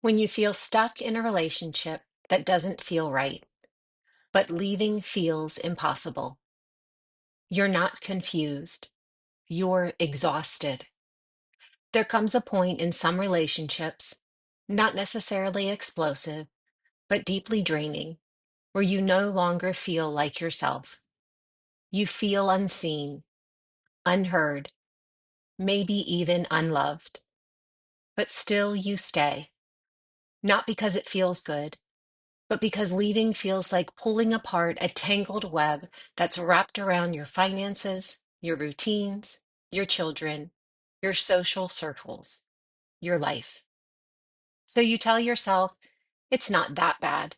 When you feel stuck in a relationship that doesn't feel right, but leaving feels impossible. You're not confused. You're exhausted. There comes a point in some relationships, not necessarily explosive, but deeply draining, where you no longer feel like yourself. You feel unseen, unheard, maybe even unloved. But still you stay, not because it feels good, but because leaving feels like pulling apart a tangled web that's wrapped around your finances, your routines, your children, your social circles, your life. So you tell yourself, it's not that bad.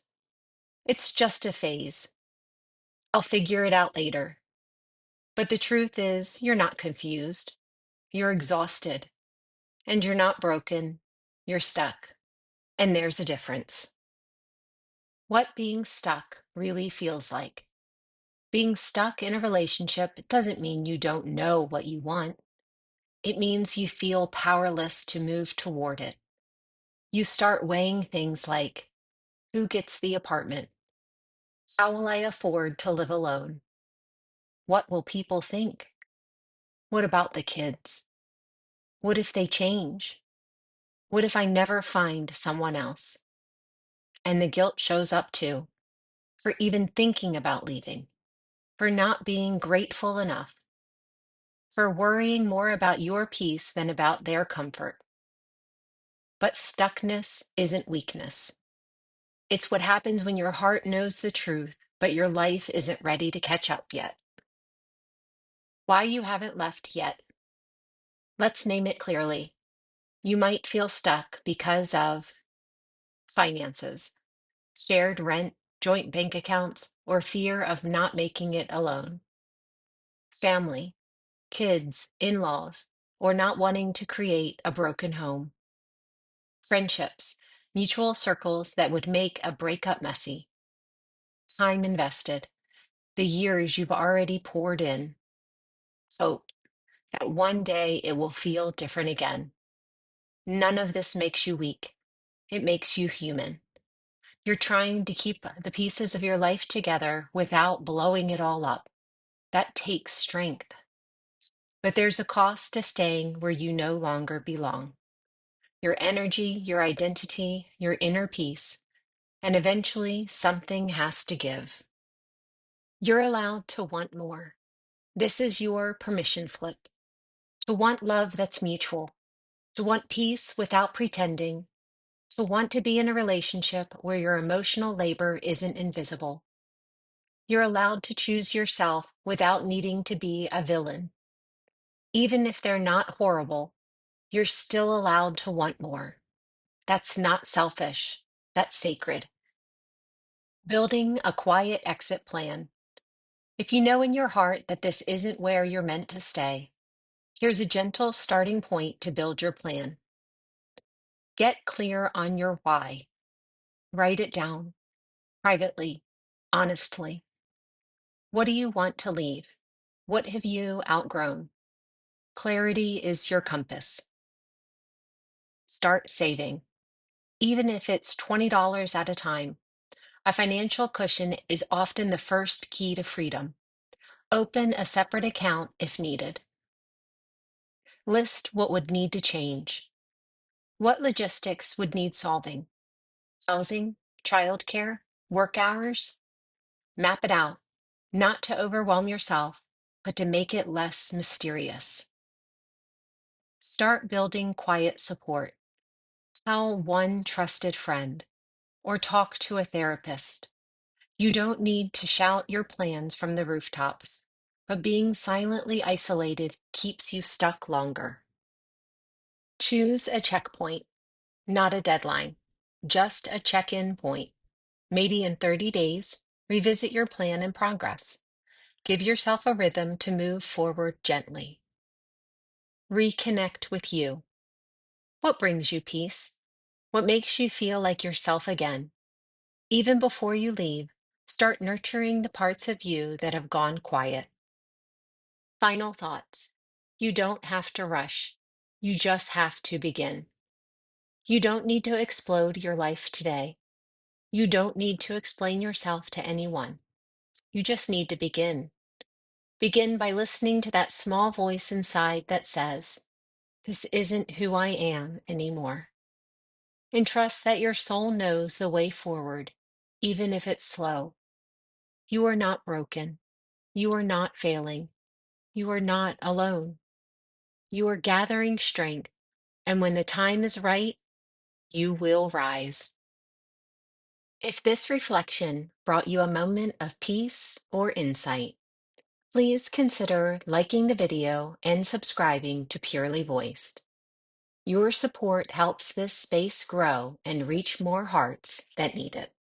It's just a phase. I'll figure it out later. But the truth is, you're not confused. You're exhausted. And you're not broken. You're stuck. And there's a difference. What being stuck really feels like. Being stuck in a relationship doesn't mean you don't know what you want. It means you feel powerless to move toward it. You start weighing things like, who gets the apartment? How will I afford to live alone? What will people think? What about the kids? What if they change? What if I never find someone else? And the guilt shows up too, for even thinking about leaving, for not being grateful enough, for worrying more about your peace than about their comfort. But stuckness isn't weakness. It's what happens when your heart knows the truth, but your life isn't ready to catch up yet. Why you haven't left yet? Let's name it clearly. You might feel stuck because of finances, shared rent, joint bank accounts, or fear of not making it alone. Family, kids, in laws, or not wanting to create a broken home. Friendships, mutual circles that would make a breakup messy. Time invested, the years you've already poured in. Hope that one day it will feel different again. None of this makes you weak. It makes you human. You're trying to keep the pieces of your life together without blowing it all up. That takes strength. But there's a cost to staying where you no longer belong. Your energy, your identity, your inner peace, and eventually something has to give. You're allowed to want more. This is your permission slip. To want love that's mutual, to want peace without pretending, to want to be in a relationship where your emotional labor isn't invisible. You're allowed to choose yourself without needing to be a villain. Even if they're not horrible, you're still allowed to want more. That's not selfish, that's sacred. Building a quiet exit plan. If you know in your heart that this isn't where you're meant to stay, here's a gentle starting point to build your plan. Get clear on your why. Write it down privately, honestly. What do you want to leave? What have you outgrown? Clarity is your compass. Start saving. Even if it's $20 at a time, a financial cushion is often the first key to freedom. Open a separate account if needed. List what would need to change. What logistics would need solving? Housing, childcare, work hours? Map it out, not to overwhelm yourself, but to make it less mysterious. Start building quiet support. Tell one trusted friend or talk to a therapist. You don't need to shout your plans from the rooftops, but being silently isolated keeps you stuck longer. Choose a checkpoint, not a deadline, just a check in point. Maybe in 30 days, revisit your plan and progress. Give yourself a rhythm to move forward gently. Reconnect with you. What brings you peace? What makes you feel like yourself again? Even before you leave, start nurturing the parts of you that have gone quiet. Final thoughts. You don't have to rush. You just have to begin. You don't need to explode your life today. You don't need to explain yourself to anyone. You just need to begin. Begin by listening to that small voice inside that says, "This isn't who I am anymore." And trust that your soul knows the way forward, even if it's slow. You are not broken. You are not failing. You are not alone. You are gathering strength, and when the time is right, you will rise. If this reflection brought you a moment of peace or insight, please consider liking the video and subscribing to Purely Voiced. Your support helps this space grow and reach more hearts that need it.